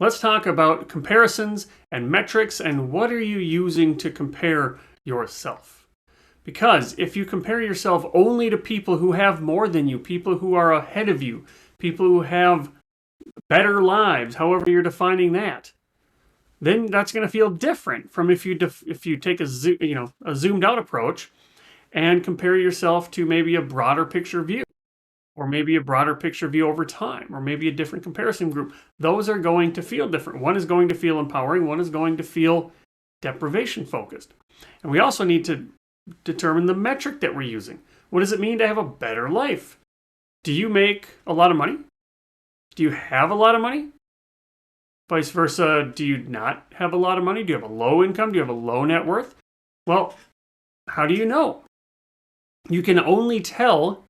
let's talk about comparisons and metrics and what are you using to compare yourself. Because if you compare yourself only to people who have more than you, people who are ahead of you, people who have better lives, however you're defining that, then that's going to feel different from if you take a zoomed out approach and compare yourself to maybe a broader picture view, or maybe a broader picture view over time, or maybe a different comparison group. Those are going to feel different. One is going to feel empowering, one is going to feel deprivation focused. And we also need to determine the metric that we're using. What does it mean to have a better life? Do you make a lot of money? Do you have a lot of money? Vice versa, do you not have a lot of money? Do you have a low income? Do you have a low net worth? Well, how do you know? You can only tell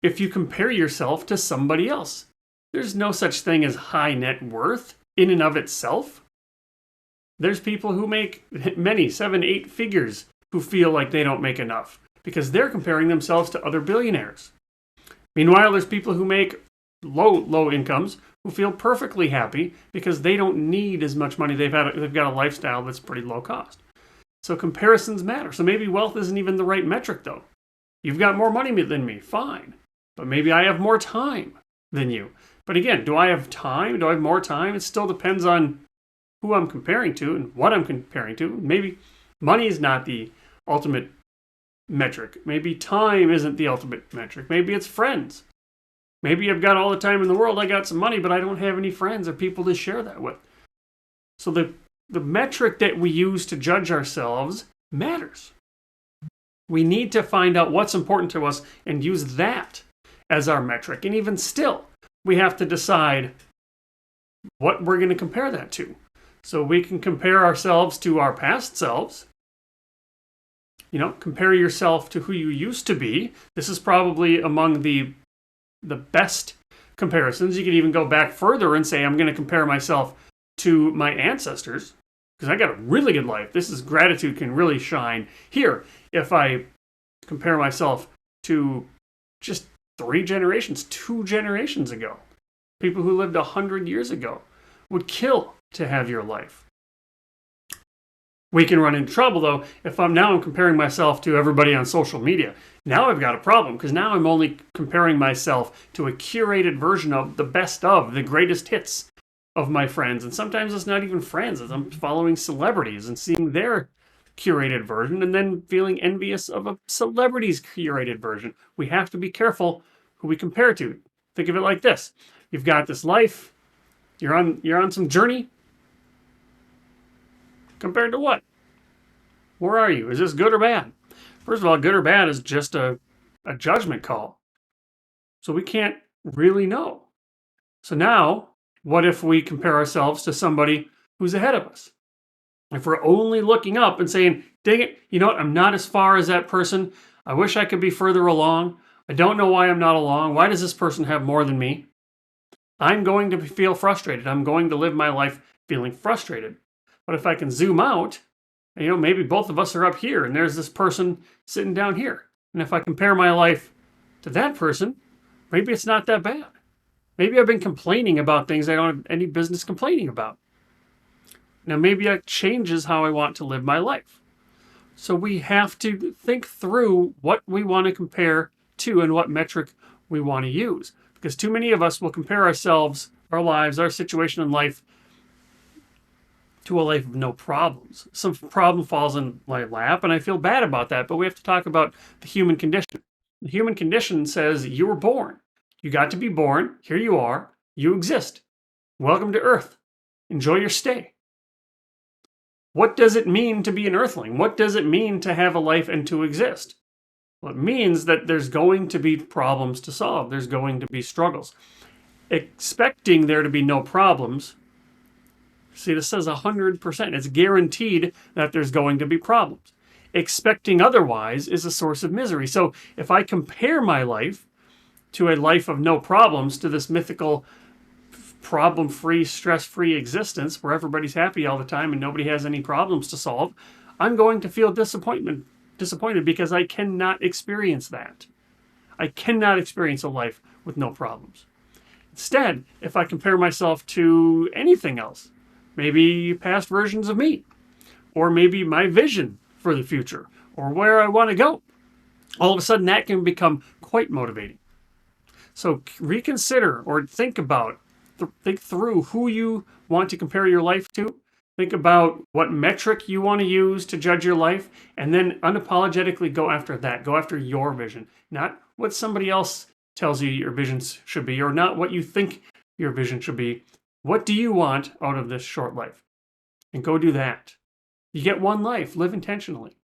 if you compare yourself to somebody else. There's no such thing as high net worth in and of itself. There's people who make many 7, 8 figures who feel like they don't make enough because they're comparing themselves to other billionaires. Meanwhile, there's people who make low incomes who feel perfectly happy because they don't need as much money. They've got a lifestyle that's pretty low cost. So comparisons matter. So maybe wealth isn't even the right metric though. You've got more money than me, fine. But maybe I have more time than you. But again, do I have time? Do I have more time? It still depends on who I'm comparing to and what I'm comparing to. Maybe money is not the ultimate metric. Maybe time isn't the ultimate metric. Maybe it's friends. Maybe I've got all the time in the world, I got some money, but I don't have any friends or people to share that with. So the metric that we use to judge ourselves matters. We need to find out what's important to us and use that as our metric. And even still, we have to decide what we're going to compare that to. So we can compare ourselves to our past selves. Compare yourself to who you used to be. This is probably among the best comparisons. You could even go back further and say, I'm going to compare myself to my ancestors because I got a really good life. This is gratitude can really shine here. If I compare myself to just 2 generations ago, people who lived 100 years ago would kill to have your life. We can run into trouble though if I'm comparing myself to everybody on social media. Now I've got a problem because now I'm only comparing myself to a curated version of the best of the greatest hits of my friends. And sometimes it's not even friends. I'm following celebrities and seeing their curated version and then feeling envious of a celebrity's curated version. We have to be careful who we compare to. Think of it like this. You've got this life. You're on some journey. Compared to what? Where are you? Is this good or bad? First of all, good or bad is just a judgment call. So we can't really know. So now, what if we compare ourselves to somebody who's ahead of us? If we're only looking up and saying, dang it, you know what? I'm not as far as that person. I wish I could be further along. I don't know why I'm not along. Why does this person have more than me? I'm going to feel frustrated. I'm going to live my life feeling frustrated. But if I can zoom out, maybe both of us are up here and there's this person sitting down here. And if I compare my life to that person, maybe it's not that bad. Maybe I've been complaining about things I don't have any business complaining about. Now maybe that changes how I want to live my life. So we have to think through what we want to compare to and what metric we want to use. Because too many of us will compare ourselves, our lives, our situation in life to a life of no problems. Some problem falls in my lap and I feel bad about that, but we have to talk about the human condition. The human condition says you were born. You got to be born. Here you are. You exist. Welcome to Earth. Enjoy your stay. What does it mean to be an Earthling? What does it mean to have a life and to exist? Well, it means that there's going to be problems to solve. There's going to be struggles. Expecting there to be no problems. See, this says 100%. It's guaranteed that there's going to be problems. Expecting otherwise is a source of misery. So if I compare my life to a life of no problems, to this mythical problem-free, stress-free existence where everybody's happy all the time and nobody has any problems to solve, I'm going to feel disappointed because I cannot experience that. I cannot experience a life with no problems. Instead, if I compare myself to anything else, maybe past versions of me, or maybe my vision for the future, or where I want to go, all of a sudden that can become quite motivating. So reconsider or think through who you want to compare your life to. Think about what metric you want to use to judge your life, and then unapologetically go after that. Go after your vision, not what somebody else tells you your visions should be, or not what you think your vision should be. What do you want out of this short life? And go do that. You get one life, live intentionally.